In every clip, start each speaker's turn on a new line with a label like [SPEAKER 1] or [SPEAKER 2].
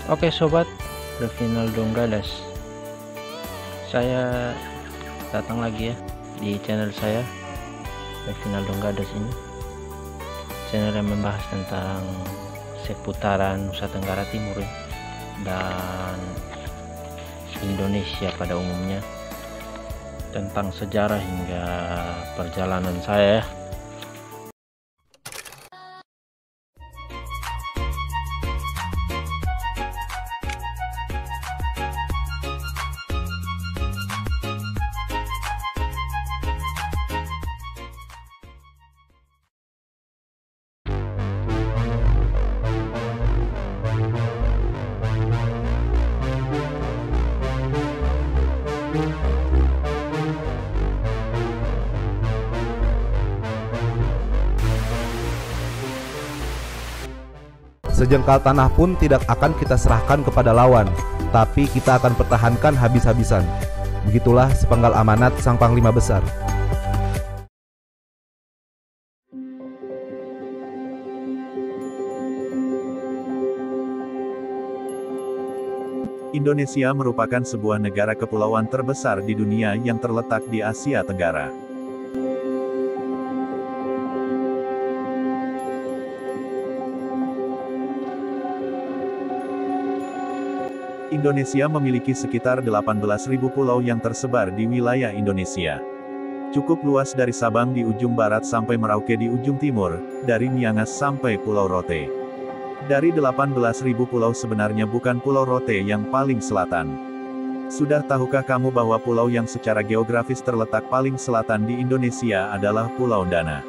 [SPEAKER 1] Oke sobat, Revinaldo Gadas, saya datang lagi ya di channel saya Revinaldo Gadas ini, channel yang membahas tentang seputaran Nusa Tenggara Timur ya, dan Indonesia pada umumnya, tentang sejarah hingga perjalanan saya ya.
[SPEAKER 2] Sejengkal tanah pun tidak akan kita serahkan kepada lawan, tapi kita akan pertahankan habis-habisan. Begitulah sepenggal amanat Sang Panglima Besar.
[SPEAKER 3] Indonesia merupakan sebuah negara kepulauan terbesar di dunia yang terletak di Asia Tenggara. Indonesia memiliki sekitar 18.000 pulau yang tersebar di wilayah Indonesia. Cukup luas dari Sabang di ujung barat sampai Merauke di ujung timur, dari Miangas sampai Pulau Rote. Dari 18.000 pulau sebenarnya bukan Pulau Rote yang paling selatan. Sudah tahukah kamu bahwa pulau yang secara geografis terletak paling selatan di Indonesia adalah Pulau Dana?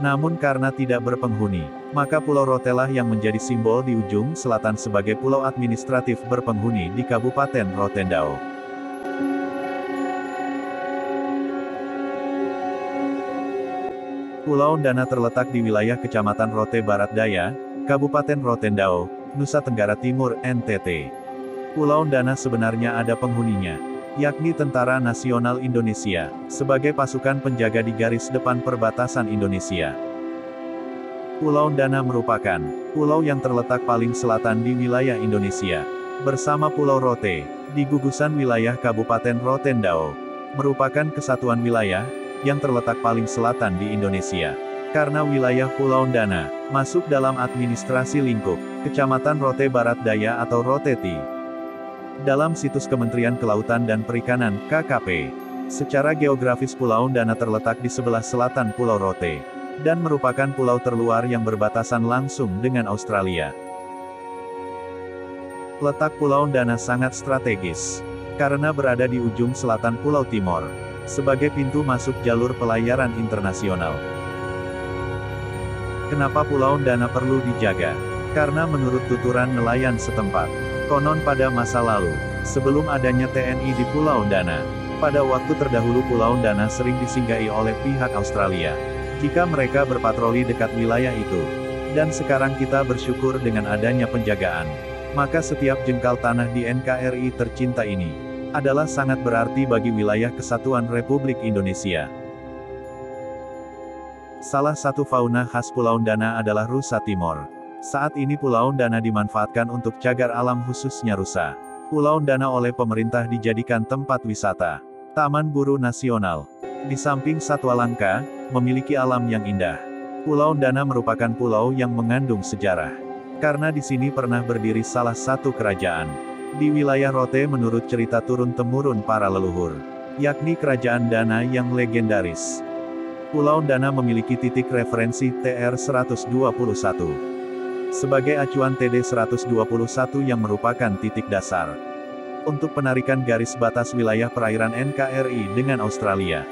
[SPEAKER 3] Namun karena tidak berpenghuni, maka Pulau Rote lah yang menjadi simbol di ujung selatan sebagai pulau administratif berpenghuni di Kabupaten Rotendao. Pulau Dana terletak di wilayah Kecamatan Rote Barat Daya, Kabupaten Rotendao, Nusa Tenggara Timur, NTT. Pulau Dana sebenarnya ada penghuninya, yakni Tentara Nasional Indonesia, sebagai pasukan penjaga di garis depan perbatasan Indonesia. Pulau Dana merupakan pulau yang terletak paling selatan di wilayah Indonesia, bersama Pulau Rote, di gugusan wilayah Kabupaten Rotendao, merupakan kesatuan wilayah yang terletak paling selatan di Indonesia. Karena wilayah Pulau Dana masuk dalam administrasi lingkup Kecamatan Rote Barat Daya atau Roteti. Dalam situs Kementerian Kelautan dan Perikanan, KKP, secara geografis Pulau Dana terletak di sebelah selatan Pulau Rote, dan merupakan pulau terluar yang berbatasan langsung dengan Australia. Letak Pulau Dana sangat strategis, karena berada di ujung selatan Pulau Timor, sebagai pintu masuk jalur pelayaran internasional. Kenapa Pulau Dana perlu dijaga? Karena menurut tuturan nelayan setempat, konon pada masa lalu, sebelum adanya TNI di Pulau Dana, pada waktu terdahulu Pulau Dana sering disinggahi oleh pihak Australia, jika mereka berpatroli dekat wilayah itu. Dan sekarang kita bersyukur dengan adanya penjagaan, maka setiap jengkal tanah di NKRI tercinta ini, adalah sangat berarti bagi wilayah kesatuan Republik Indonesia. Salah satu fauna khas Pulau Dana adalah rusa Timor. Saat ini Pulau Dana dimanfaatkan untuk cagar alam khususnya rusa. Pulau Dana oleh pemerintah dijadikan tempat wisata, Taman Buru Nasional. Di samping satwa langka, memiliki alam yang indah. Pulau Dana merupakan pulau yang mengandung sejarah. Karena di sini pernah berdiri salah satu kerajaan. Di wilayah Rote menurut cerita turun-temurun para leluhur, yakni Kerajaan Dana yang legendaris. Pulau Dana memiliki titik referensi TR-121. Sebagai acuan TD-121 yang merupakan titik dasar untuk penarikan garis batas wilayah perairan NKRI dengan Australia.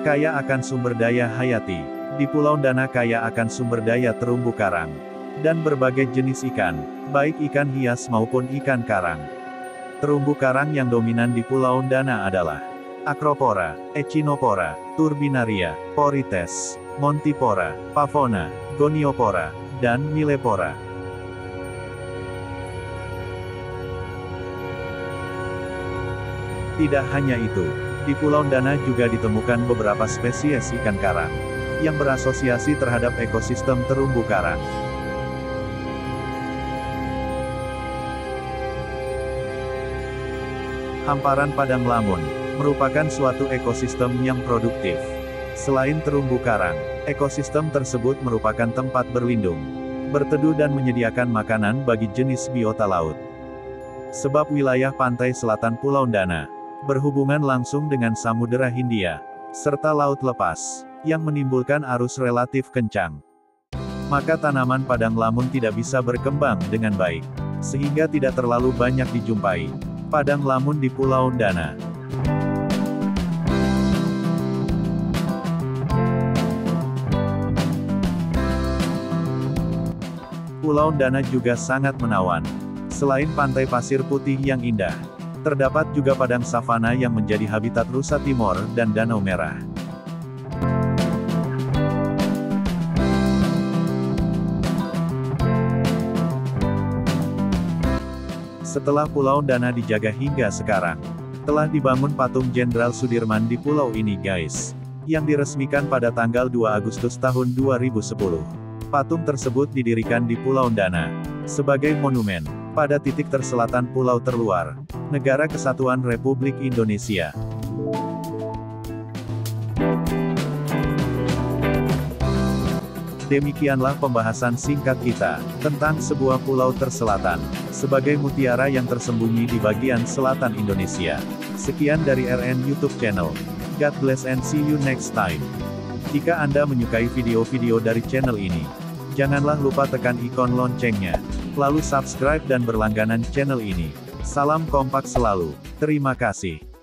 [SPEAKER 3] Kaya akan sumber daya hayati. Di Pulau Dana kaya akan sumber daya terumbu karang, dan berbagai jenis ikan, baik ikan hias maupun ikan karang. Terumbu karang yang dominan di Pulau Dana adalah Acropora, Echinopora, Turbinaria, Porites, Montipora, Pavona, Goniopora, dan Millepora. Tidak hanya itu, di Pulau Dana juga ditemukan beberapa spesies ikan karang, yang berasosiasi terhadap ekosistem terumbu karang. Hamparan padang lamun merupakan suatu ekosistem yang produktif. Selain terumbu karang, ekosistem tersebut merupakan tempat berlindung, berteduh dan menyediakan makanan bagi jenis biota laut. Sebab wilayah pantai selatan Pulau Dana berhubungan langsung dengan Samudera Hindia, serta laut lepas, yang menimbulkan arus relatif kencang. Maka tanaman padang lamun tidak bisa berkembang dengan baik, sehingga tidak terlalu banyak dijumpai padang lamun di Pulau Dana. Pulau Dana juga sangat menawan. Selain pantai pasir putih yang indah, terdapat juga padang savana yang menjadi habitat rusa Timor dan Danau Merah. Setelah Pulau Dana dijaga hingga sekarang, telah dibangun patung Jenderal Sudirman di pulau ini guys, yang diresmikan pada tanggal 2 Agustus tahun 2010. Patung tersebut didirikan di Pulau Dana, sebagai monumen, pada titik terselatan pulau terluar, Negara Kesatuan Republik Indonesia. Demikianlah pembahasan singkat kita, tentang sebuah pulau terselatan, sebagai mutiara yang tersembunyi di bagian selatan Indonesia. Sekian dari RN YouTube channel. God bless and see you next time. Jika Anda menyukai video-video dari channel ini, janganlah lupa tekan ikon loncengnya, lalu subscribe dan berlangganan channel ini. Salam kompak selalu. Terima kasih.